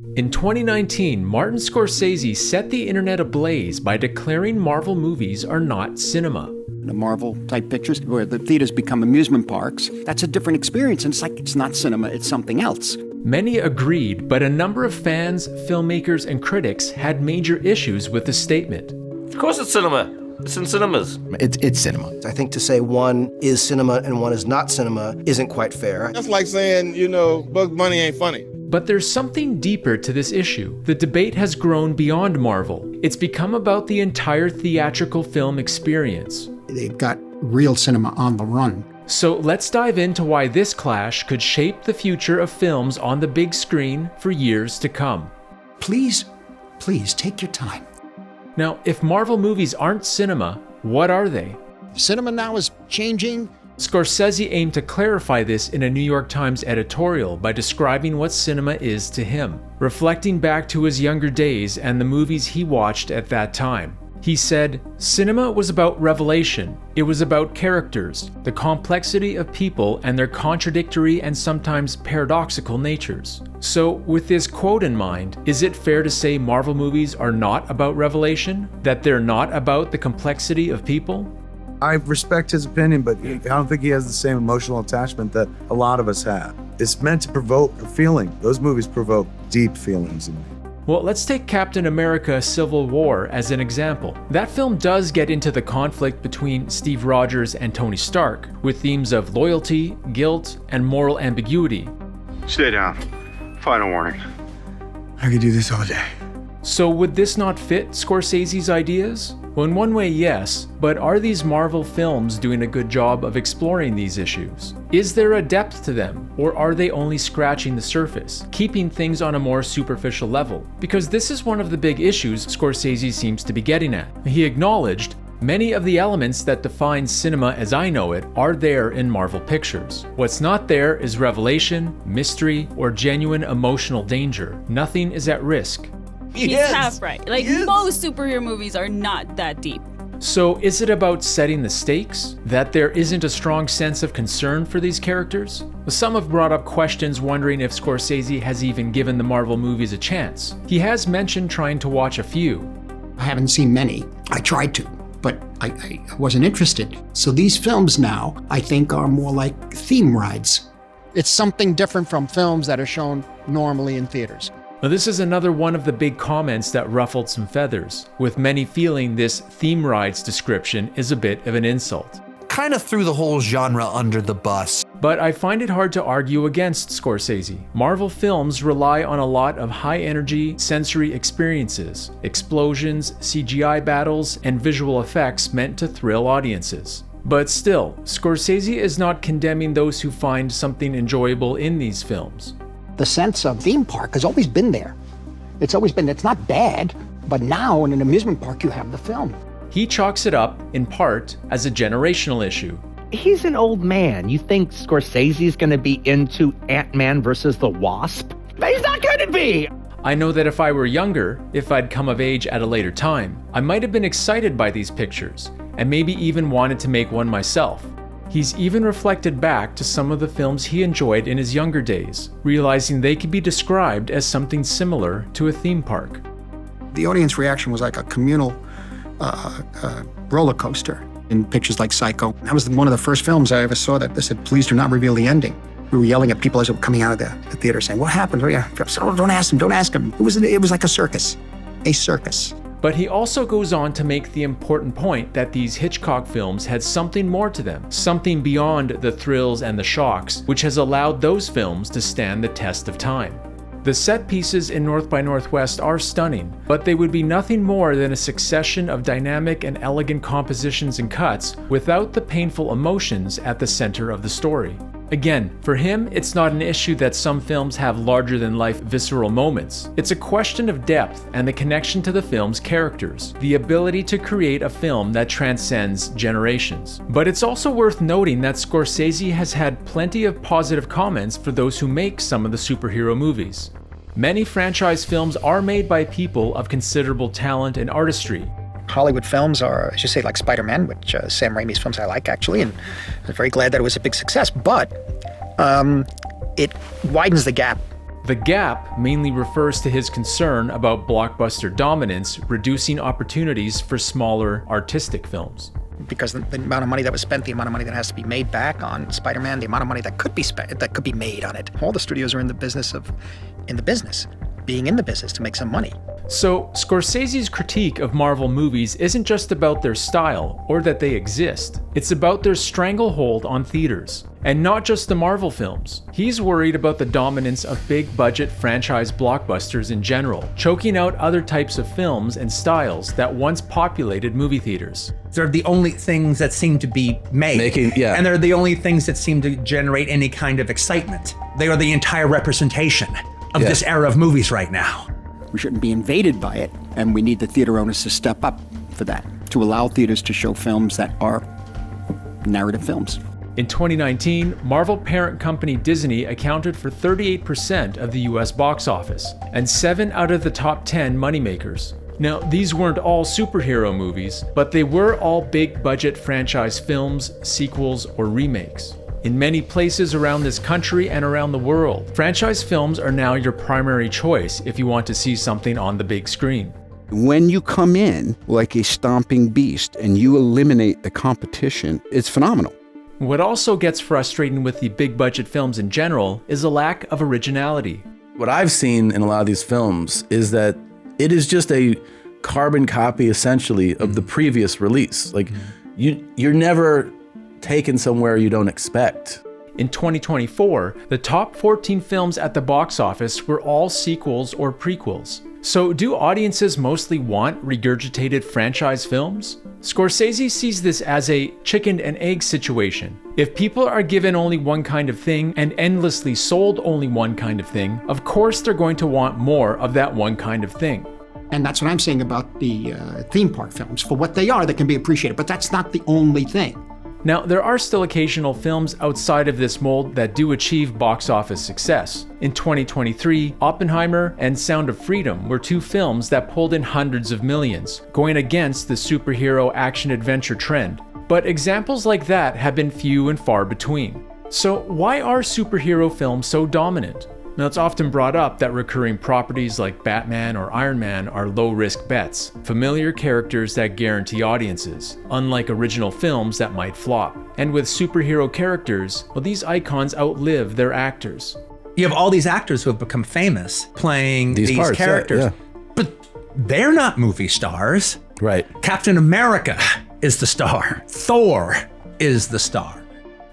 In 2019, Martin Scorsese set the internet ablaze by declaring Marvel movies are not cinema. The Marvel-type pictures, where the theaters become amusement parks, that's a different experience, and it's not cinema, it's something else. Many agreed, but a number of fans, filmmakers, and critics had major issues with the statement. Of course it's cinema. It's in cinemas. It's cinema. I think to say one is cinema and one is not cinema isn't quite fair. That's like saying, Bugs Bunny ain't funny. But there's something deeper to this issue. The debate has grown beyond Marvel. It's become about the entire theatrical film experience. They've got real cinema on the run. So let's dive into why this clash could shape the future of films on the big screen for years to come. Please take your time. Now, if Marvel movies aren't cinema, what are they? Cinema now is changing. Scorsese aimed to clarify this in a New York Times editorial by describing what cinema is to him, reflecting back to his younger days and the movies he watched at that time. He said, "Cinema was about revelation. It was about characters, the complexity of people and their contradictory and sometimes paradoxical natures." So, with this quote in mind, is it fair to say Marvel movies are not about revelation? That they're not about the complexity of people? I respect his opinion, but I don't think he has the same emotional attachment that a lot of us have. It's meant to provoke a feeling. Those movies provoke deep feelings in me. Well, let's take Captain America: Civil War as an example. That film does get into the conflict between Steve Rogers and Tony Stark, with themes of loyalty, guilt, and moral ambiguity. Stay down. Final warning. I could do this all day. So would this not fit Scorsese's ideas? Well, in one way, yes, but are these Marvel films doing a good job of exploring these issues? Is there a depth to them, or are they only scratching the surface, keeping things on a more superficial level? Because this is one of the big issues Scorsese seems to be getting at. He acknowledged, "Many of the elements that define cinema as I know it are there in Marvel pictures. What's not there is revelation, mystery, or genuine emotional danger. Nothing is at risk." He's half right. Most superhero movies are not that deep. So is it about setting the stakes? That there isn't a strong sense of concern for these characters? Some have brought up questions wondering if Scorsese has even given the Marvel movies a chance. He has mentioned trying to watch a few. I haven't seen many. I tried to, but I wasn't interested. So these films now, I think, are more like theme rides. It's something different from films that are shown normally in theaters. Now, this is another one of the big comments that ruffled some feathers, with many feeling this theme rides description is a bit of an insult. Kind of threw the whole genre under the bus. But I find it hard to argue against Scorsese. Marvel films rely on a lot of high-energy sensory experiences, explosions, CGI battles, and visual effects meant to thrill audiences. But still, Scorsese is not condemning those who find something enjoyable in these films. The sense of theme park has always been there. It's not bad, but now in an amusement park you have the film. He chalks it up, in part, as a generational issue. He's an old man. You think Scorsese's gonna be into Ant-Man versus the Wasp? He's not gonna be! I know that if I were younger, if I'd come of age at a later time, I might have been excited by these pictures, and maybe even wanted to make one myself. He's even reflected back to some of the films he enjoyed in his younger days, realizing they could be described as something similar to a theme park. The audience reaction was like a communal roller coaster in pictures like Psycho. That was one of the first films I ever saw that they said, "Please do not reveal the ending." We were yelling at people as they were coming out of the theater saying, "What happened?" "Oh, yeah." "Oh, don't ask him. It was like a circus. But he also goes on to make the important point that these Hitchcock films had something more to them, something beyond the thrills and the shocks, which has allowed those films to stand the test of time. The set pieces in North by Northwest are stunning, but they would be nothing more than a succession of dynamic and elegant compositions and cuts without the painful emotions at the center of the story. Again, for him, it's not an issue that some films have larger-than-life visceral moments. It's a question of depth and the connection to the film's characters, the ability to create a film that transcends generations. But it's also worth noting that Scorsese has had plenty of positive comments for those who make some of the superhero movies. Many franchise films are made by people of considerable talent and artistry. Hollywood films are, as you say, like Spider-Man, which Sam Raimi's films I like, actually, and I'm very glad that it was a big success, but it widens the gap. The gap mainly refers to his concern about blockbuster dominance, reducing opportunities for smaller, artistic films. Because the amount of money that was spent, the amount of money that has to be made back on Spider-Man, the amount of money that could be spent, that could be made on it. All the studios are in the business, being in the business to make some money. So, Scorsese's critique of Marvel movies isn't just about their style or that they exist. It's about their stranglehold on theaters. And not just the Marvel films. He's worried about the dominance of big-budget franchise blockbusters in general, choking out other types of films and styles that once populated movie theaters. They're the only things that seem to be made. And they're the only things that seem to generate any kind of excitement. They are the entire representation of this era of movies right now. We shouldn't be invaded by it, and we need the theater owners to step up for that, to allow theaters to show films that are narrative films. In 2019, Marvel parent company Disney accounted for 38% of the US box office, and 7 out of the top 10 moneymakers. Now, these weren't all superhero movies, but they were all big-budget franchise films, sequels, or remakes. In many places around this country and around the world, franchise films are now your primary choice if you want to see something on the big screen. When you come in like a stomping beast and you eliminate the competition, it's phenomenal. What also gets frustrating with the big budget films in general is a lack of originality. What I've seen in a lot of these films is that it is just a carbon copy essentially of the previous release. Like you're never taken somewhere you don't expect. In 2024, the top 14 films at the box office were all sequels or prequels. So do audiences mostly want regurgitated franchise films? Scorsese sees this as a chicken and egg situation. If people are given only one kind of thing and endlessly sold only one kind of thing, of course they're going to want more of that one kind of thing. And that's what I'm saying about the theme park films. For what they are, they can be appreciated, but that's not the only thing. Now, there are still occasional films outside of this mold that do achieve box office success. In 2023, Oppenheimer and Sound of Freedom were 2 films that pulled in hundreds of millions, going against the superhero action-adventure trend. But examples like that have been few and far between. So why are superhero films so dominant? Now, it's often brought up that recurring properties like Batman or Iron Man are low-risk bets, familiar characters that guarantee audiences, unlike original films that might flop. And with superhero characters, well, these icons outlive their actors. You have all these actors who have become famous playing these parts, characters, but they're not movie stars. Right. Captain America is the star. Thor is the star.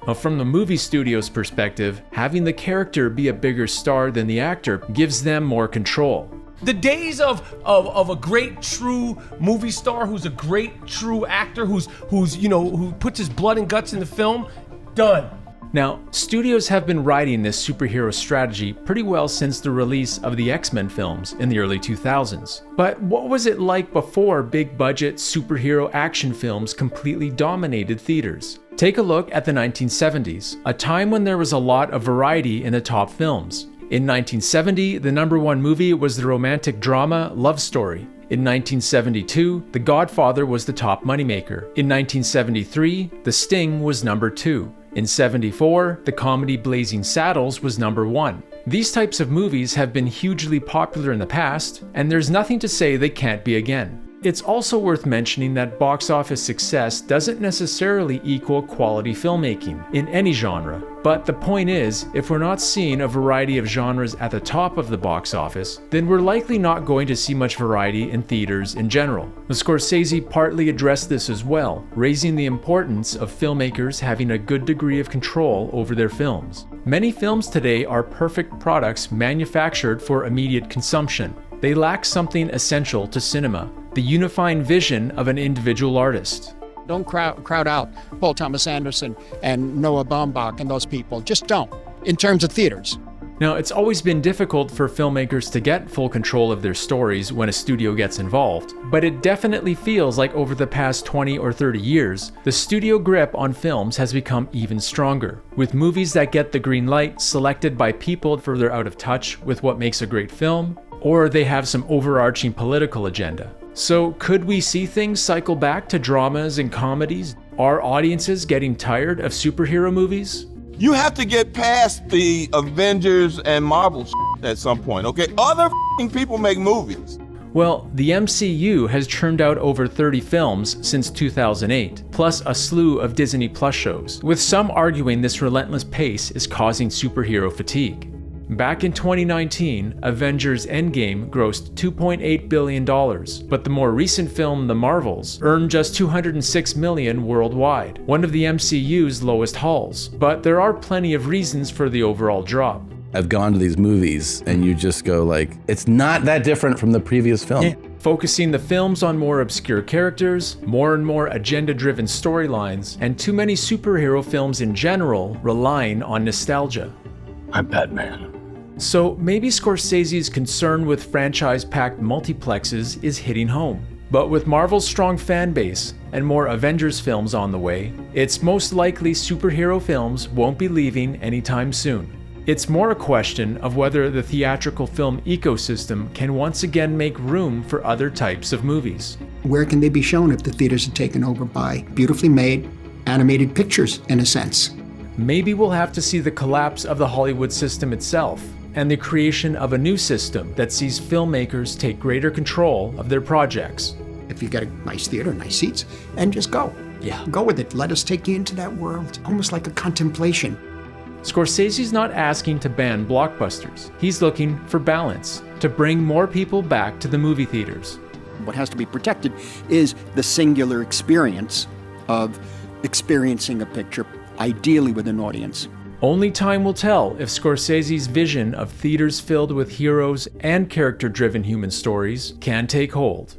Well, from the movie studio's perspective, having the character be a bigger star than the actor gives them more control. The days of a great true movie star who's a great true actor who puts his blood and guts in the film, done. Now, studios have been riding this superhero strategy pretty well since the release of the X-Men films in the early 2000s. But what was it like before big-budget superhero action films completely dominated theaters? Take a look at the 1970s, a time when there was a lot of variety in the top films. In 1970, the #1 movie was the romantic drama Love Story. In 1972, The Godfather was the top moneymaker. In 1973, The Sting was #2. In '74, the comedy Blazing Saddles was #1. These types of movies have been hugely popular in the past, and there's nothing to say they can't be again. It's also worth mentioning that box office success doesn't necessarily equal quality filmmaking in any genre. But the point is, if we're not seeing a variety of genres at the top of the box office, then we're likely not going to see much variety in theaters in general. Scorsese partly addressed this as well, raising the importance of filmmakers having a good degree of control over their films. Many films today are perfect products manufactured for immediate consumption. They lack something essential to cinema, the unifying vision of an individual artist. Don't crowd out Paul Thomas Anderson and Noah Baumbach and those people. Just don't, in terms of theaters. Now, it's always been difficult for filmmakers to get full control of their stories when a studio gets involved, but it definitely feels like over the past 20 or 30 years, the studio grip on films has become even stronger, with movies that get the green light selected by people further out of touch with what makes a great film, or they have some overarching political agenda. So could we see things cycle back to dramas and comedies? Are audiences getting tired of superhero movies? You have to get past the Avengers and Marvel at some point, okay? Other f***ing people make movies. Well, the MCU has churned out over 30 films since 2008, plus a slew of Disney Plus shows, with some arguing this relentless pace is causing superhero fatigue. Back in 2019, Avengers Endgame grossed $2.8 billion, but the more recent film, The Marvels, earned just $206 million worldwide, one of the MCU's lowest hauls. But there are plenty of reasons for the overall drop. I've gone to these movies and you just go like, it's not that different from the previous film. Yeah. Focusing the films on more obscure characters, more and more agenda-driven storylines, and too many superhero films in general relying on nostalgia. I'm Batman. So maybe Scorsese's concern with franchise-packed multiplexes is hitting home. But with Marvel's strong fan base and more Avengers films on the way, it's most likely superhero films won't be leaving anytime soon. It's more a question of whether the theatrical film ecosystem can once again make room for other types of movies. Where can they be shown if the theaters are taken over by beautifully made animated pictures, in a sense? Maybe we'll have to see the collapse of the Hollywood system itself, and the creation of a new system that sees filmmakers take greater control of their projects. If you get a nice theater, nice seats, and just go. Yeah. Go with it. Let us take you into that world, almost like a contemplation. Scorsese's not asking to ban blockbusters. He's looking for balance, to bring more people back to the movie theaters. What has to be protected is the singular experience of experiencing a picture, ideally with an audience. Only time will tell if Scorsese's vision of theaters filled with heroes and character-driven human stories can take hold.